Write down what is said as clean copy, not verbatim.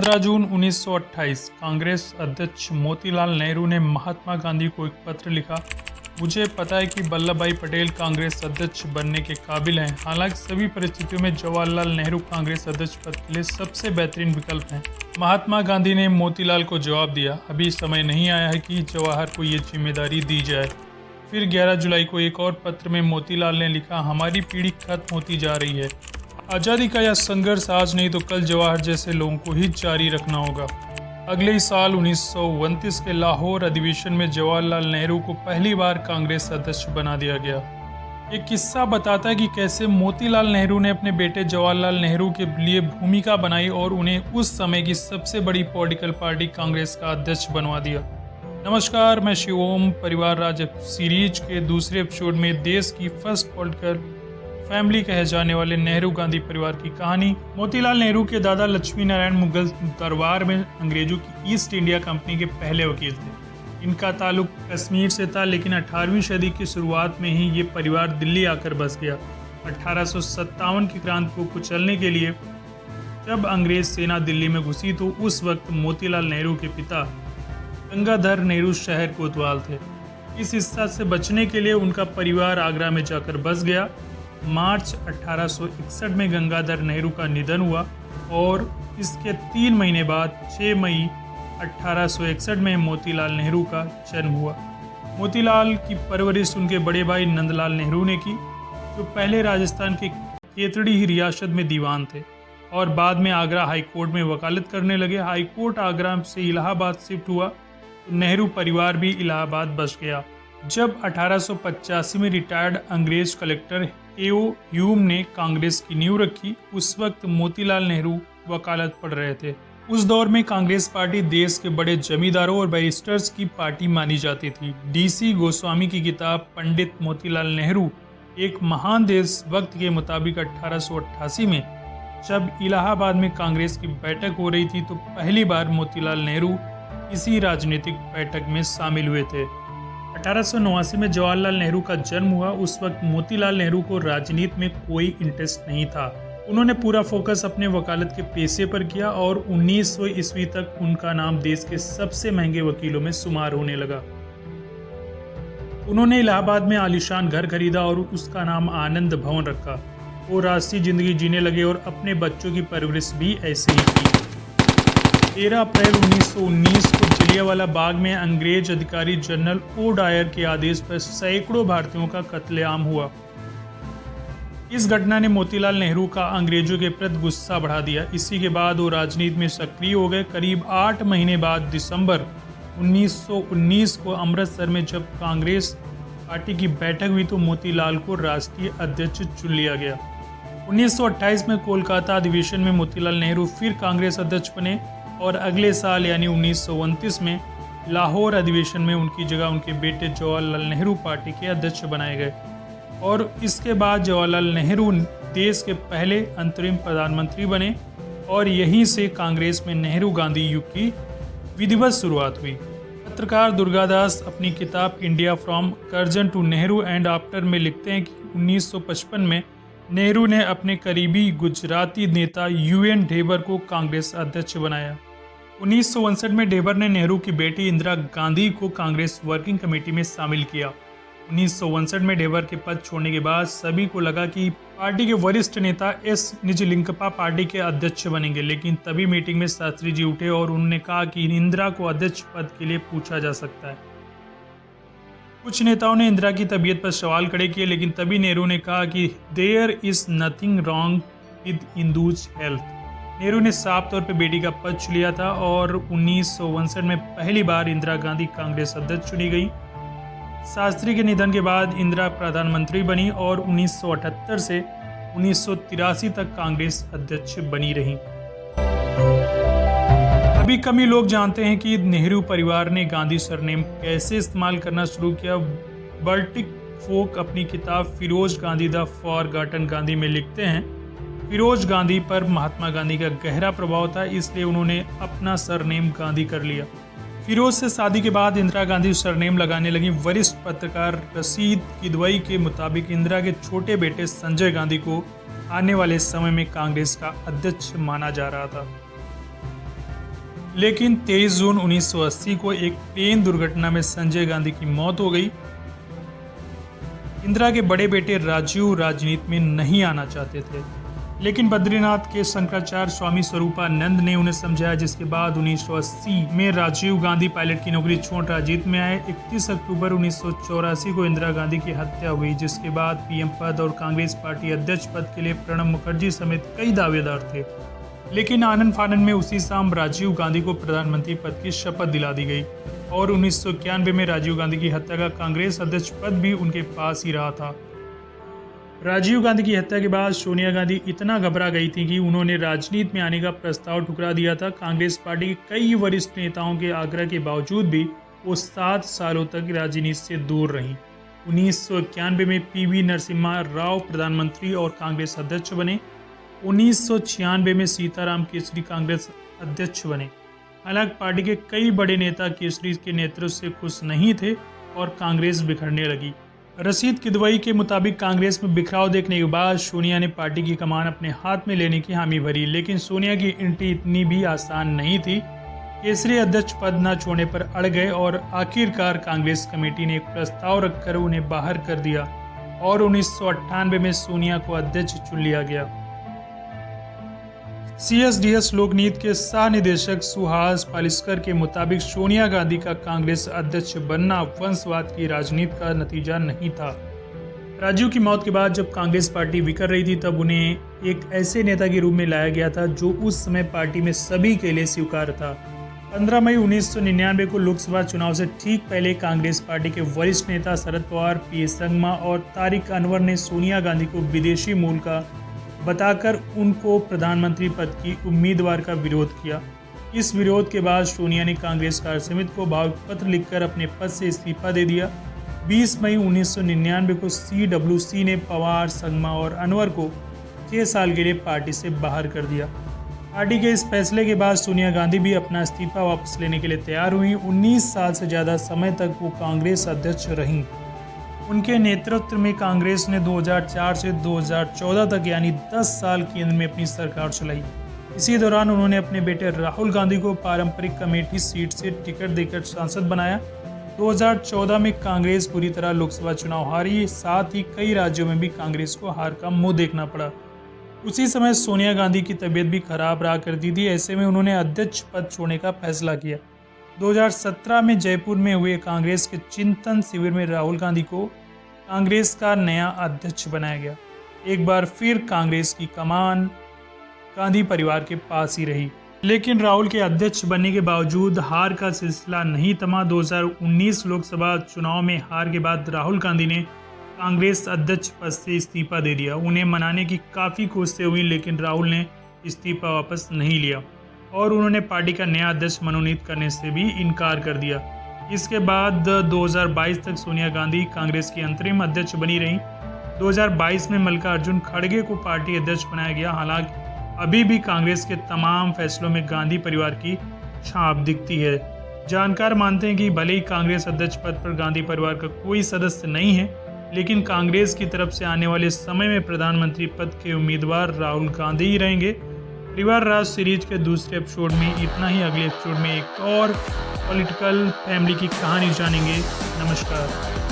15 जून 1928 कांग्रेस अध्यक्ष मोतीलाल नेहरू ने महात्मा गांधी को एक पत्र लिखा। मुझे पता है कि वल्लभ भाई पटेल कांग्रेस अध्यक्ष बनने के काबिल हैं। हालांकि सभी परिस्थितियों में जवाहरलाल नेहरू कांग्रेस अध्यक्ष पद के लिए सबसे बेहतरीन विकल्प हैं। महात्मा गांधी ने मोतीलाल को जवाब दिया, अभी समय नहीं आया है कि जवाहर को ये जिम्मेदारी दी जाए। फिर 11 जुलाई को एक और पत्र में मोतीलाल ने लिखा, हमारी पीढ़ी खत्म होती जा रही है। आज़ादी का यह संघर्ष आज नहीं तो कल जवाहर जैसे लोगों को ही जारी रखना होगा। अगले ही साल 1929 के लाहौर अधिवेशन में जवाहरलाल नेहरू को पहली बार कांग्रेस अध्यक्ष बना दिया गया। एक किस्सा बताता है कि कैसे मोतीलाल नेहरू ने अपने बेटे जवाहरलाल नेहरू के लिए भूमिका बनाई और उन्हें उस समय की सबसे बड़ी पॉलिटिकल पार्टी कांग्रेस का अध्यक्ष बनवा दिया। नमस्कार, मैं शिवोम। परिवार राज सीरीज के दूसरे एपिसोड में देश की फर्स्ट पॉलिटिकल फैमिली कहे जाने वाले नेहरू गांधी परिवार की कहानी। मोतीलाल नेहरू के दादा लक्ष्मी नारायण मुगल दरबार में अंग्रेजों की ईस्ट इंडिया कंपनी के पहले वकील थे। इनका ताल्लुक कश्मीर से था, लेकिन 18वीं सदी की शुरुआत में ही ये परिवार दिल्ली आकर बस गया। 1857 की क्रांति को कुचलने के लिए जब अंग्रेज सेना दिल्ली में घुसी तो उस वक्त मोतीलाल नेहरू के पिता गंगाधर नेहरू शहर कोतवाल थे। इस हिस्सा से बचने के लिए उनका परिवार आगरा में जाकर बस गया। मार्च 1861 में गंगाधर नेहरू का निधन हुआ और इसके 3 महीने बाद 6 मई 1861 में मोतीलाल नेहरू का जन्म हुआ। मोतीलाल की परवरिश उनके बड़े भाई नंदलाल नेहरू ने की, जो पहले राजस्थान के केतड़ी ही रियासत में दीवान थे और बाद में आगरा हाई कोर्ट में वकालत करने लगे। हाई कोर्ट आगरा से इलाहाबाद शिफ्ट हुआ तो नेहरू परिवार भी इलाहाबाद बस गया। जब 1885 में रिटायर्ड अंग्रेज कलेक्टर एओ ह्यूम ने कांग्रेस की नींव रखी, उस वक्त मोतीलाल नेहरू वकालत पढ़ रहे थे। उस दौर में कांग्रेस पार्टी देश के बड़े जमींदारों और बैरिस्टर्स की पार्टी मानी जाती थी। डीसी गोस्वामी की किताब पंडित मोतीलाल नेहरू एक महान देशभक्त के मुताबिक 1888 में जब इलाहाबाद में कांग्रेस की बैठक हो रही थी तो पहली बार मोतीलाल नेहरू इसी राजनीतिक बैठक में शामिल हुए थे। 1889 में जवाहरलाल नेहरू का जन्म हुआ। उस वक्त मोतीलाल नेहरू को राजनीति में कोई इंटरेस्ट नहीं था। उन्होंने पूरा फोकस अपने वकालत के पेशे पर किया और 1900 ईस्वी तक उनका नाम देश के सबसे महंगे वकीलों में शुमार होने लगा। उन्होंने इलाहाबाद में आलीशान घर खरीदा और उसका नाम आनंद भवन रखा। वो राष्ट्रीय जिंदगी जीने लगे और अपने बच्चों की परवरिश भी ऐसे ही की। 13 अप्रैल 1919 को जलियांवाला बाग में अंग्रेज अधिकारी जनरल ओ डायर के आदेश पर सैकड़ों भारतीयों का कत्लेआम हुआ। इस घटना ने मोतीलाल नेहरू का अंग्रेजों के प्रति गुस्सा बढ़ा दिया। इसी के बाद वो राजनीति में सक्रिय हो गए। करीब 8 महीने बाद दिसंबर 1919 को अमृतसर में जब कांग्रेस पार्टी की बैठक हुई तो मोतीलाल को राष्ट्रीय अध्यक्ष चुन लिया गया। 1928 में कोलकाता अधिवेशन में मोतीलाल नेहरू फिर कांग्रेस अध्यक्ष बने और अगले साल यानी 1929 में लाहौर अधिवेशन में उनकी जगह उनके बेटे जवाहरलाल नेहरू पार्टी के अध्यक्ष बनाए गए और इसके बाद जवाहरलाल नेहरू देश के पहले अंतरिम प्रधानमंत्री बने और यहीं से कांग्रेस में नेहरू गांधी युग की विधिवत शुरुआत हुई। पत्रकार दुर्गादास अपनी किताब India from Curzon to Nehru and after में लिखते हैं कि 1955 में नेहरू ने अपने करीबी गुजराती नेता यूएन ढेबर को कांग्रेस अध्यक्ष बनाया। 1959 में ढेबर ने नेहरू की बेटी इंदिरा गांधी को कांग्रेस वर्किंग कमेटी में शामिल किया। 1959 में ढेबर के पद छोड़ने के बाद सभी को लगा कि पार्टी के वरिष्ठ नेता एस निजलिंगप्पा पार्टी के अध्यक्ष बनेंगे, लेकिन तभी मीटिंग में शास्त्री जी उठे और उन्होंने कहा कि इंदिरा को अध्यक्ष पद के लिए पूछा जा सकता है। कुछ नेताओं ने इंदिरा की तबीयत पर सवाल खड़े किए, लेकिन तभी नेहरू ने कहा कि there is nothing wrong with Hindus health. Nehru ने साफ तौर पर बेटी का पद चुन लिया था और 1959 में पहली बार इंदिरा गांधी कांग्रेस अध्यक्ष चुनी गई। शास्त्री के निधन के बाद इंदिरा प्रधानमंत्री बनी और 1978 से 1983 तक कांग्रेस अध्यक्ष बनी रही। अभी कम ही लोग जानते हैं कि नेहरू परिवार ने गांधी सरनेम कैसे इस्तेमाल करना शुरू किया। बल्टिक फोक अपनी किताब फिरोज गांधी द फॉरगॉटन गांधी में लिखते हैं, फिरोज गांधी पर महात्मा गांधी का गहरा प्रभाव था, इसलिए उन्होंने अपना सरनेम गांधी कर लिया। फिरोज से शादी के बाद इंदिरा गांधी सरनेम लगाने लगी। वरिष्ठ पत्रकार रशीद किदवई के मुताबिक इंदिरा के छोटे बेटे संजय गांधी को आने वाले समय में कांग्रेस का अध्यक्ष माना जा रहा था। लेकिन 23 जून 1980 को एक ट्रेन दुर्घटना में संजय गांधी की मौत हो गई। इंदिरा के बड़े बेटे राजीव राजनीति में नहीं आना चाहते थे, लेकिन बद्रीनाथ के शंकराचार्य स्वामी स्वरूपानंद ने उन्हें समझाया, जिसके बाद 1980 में राजीव गांधी पायलट की नौकरी छोड़ राजनीति में आए। 31 अक्टूबर 1984 को इंदिरा गांधी की हत्या हुई, जिसके बाद पीएम पद और कांग्रेस पार्टी अध्यक्ष पद के लिए प्रणब मुखर्जी समेत कई दावेदार थे, लेकिन आनन फानन में उसी शाम राजीव गांधी को प्रधानमंत्री पद की शपथ दिला दी गई और 1991 में राजीव गांधी की हत्या का कांग्रेस अध्यक्ष पद भी उनके पास ही रहा था। राजीव गांधी की हत्या के बाद सोनिया गांधी इतना घबरा गई थी कि उन्होंने राजनीति में आने का प्रस्ताव ठुकरा दिया था। कांग्रेस पार्टी के कई वरिष्ठ नेताओं के आग्रह के बावजूद भी वो 7 सालों तक राजनीति से दूर रहीं। 1991 में पीवी नरसिम्हा राव प्रधानमंत्री और कांग्रेस अध्यक्ष बने। 1996 में सीताराम केसरी कांग्रेस अध्यक्ष बने। हालांकि पार्टी के कई बड़े नेता केसरी के नेतृत्व से खुश नहीं थे और कांग्रेस बिखरने लगी। रशीद किदवई के मुताबिक कांग्रेस में बिखराव देखने के बाद सोनिया ने पार्टी की कमान अपने हाथ में लेने की हामी भरी, लेकिन सोनिया की एंट्री इतनी भी आसान नहीं थी। केसरी अध्यक्ष पद न छोड़ने पर अड़ गए और आखिरकार कांग्रेस कमेटी ने एक प्रस्ताव रखकर उन्हें बाहर कर दिया और 1998 में सोनिया को अध्यक्ष चुन लिया गया। CSDS लोकनीति के सह निदेशक सुहास पालिस्कर के मुताबिक सोनिया गांधी का कांग्रेस अध्यक्ष बनना वंशवाद की राजनीति का नतीजा नहीं था। राजीव की मौत के बाद जब कांग्रेस पार्टी बिखर रही थी, तब उन्हें एक ऐसे नेता के रूप में लाया गया था जो उस समय पार्टी में सभी के लिए स्वीकार्य था। 15 मई 1999 को लोकसभा चुनाव से ठीक पहले कांग्रेस पार्टी के वरिष्ठ नेता शरद पवार, पी संगमा और तारिक अनवर ने सोनिया गांधी को विदेशी मूल का बताकर उनको प्रधानमंत्री पद की उम्मीदवार का विरोध किया। इस विरोध के बाद सोनिया ने कांग्रेस कार्यसमिति को भावुक पत्र लिखकर अपने पद से इस्तीफा दे दिया। 20 मई 1999 को CWC ने पवार, संगमा और अनवर को 6 साल के लिए पार्टी से बाहर कर दिया। पार्टी के इस फैसले के बाद सोनिया गांधी भी अपना इस्तीफा वापस लेने के लिए तैयार हुई। 19 साल से ज़्यादा समय तक वो कांग्रेस अध्यक्ष रहीं। उनके नेतृत्व में कांग्रेस ने 2004 से 2014 तक यानी 10 साल केंद्र में अपनी सरकार चलाई। इसी दौरान उन्होंने अपने बेटे राहुल गांधी को पारंपरिक कमेटी सीट से टिकट देकर सांसद बनाया। 2014 में कांग्रेस पूरी तरह लोकसभा चुनाव हारी, साथ ही कई राज्यों में भी कांग्रेस को हार का मुंह देखना पड़ा। उसी समय सोनिया गांधी की तबीयत भी खराब रहा करती थी। ऐसे में उन्होंने अध्यक्ष पद छोड़ने का फैसला किया। 2017 में जयपुर में हुए कांग्रेस के चिंतन शिविर में राहुल गांधी को कांग्रेस का नया अध्यक्ष बनाया गया। एक बार फिर कांग्रेस की कमान गांधी परिवार के पास ही रही, लेकिन राहुल के अध्यक्ष बनने के बावजूद हार का सिलसिला नहीं थमा। 2019 लोकसभा चुनाव में हार के बाद राहुल गांधी ने कांग्रेस अध्यक्ष पद से इस्तीफा दे दिया। उन्हें मनाने की काफ़ी कोशिशें हुई, लेकिन राहुल ने इस्तीफा वापस नहीं लिया और उन्होंने पार्टी का नया अध्यक्ष मनोनीत करने से भी इनकार कर दिया। इसके बाद 2022 तक सोनिया गांधी कांग्रेस की अंतरिम अध्यक्ष बनी रहीं। 2022 में मल्लिकार्जुन खड़गे को पार्टी अध्यक्ष बनाया गया। हालांकि अभी भी कांग्रेस के तमाम फैसलों में गांधी परिवार की छाप दिखती है। जानकार मानते हैं कि भले ही कांग्रेस अध्यक्ष पद पर गांधी परिवार का कोई सदस्य नहीं है, लेकिन कांग्रेस की तरफ से आने वाले समय में प्रधानमंत्री पद के उम्मीदवार राहुल गांधी ही रहेंगे। परिवार राज सीरीज के दूसरे एपिसोड में इतना ही। अगले एपिसोड में एक और पॉलिटिकल फैमिली की कहानी जानेंगे। नमस्कार।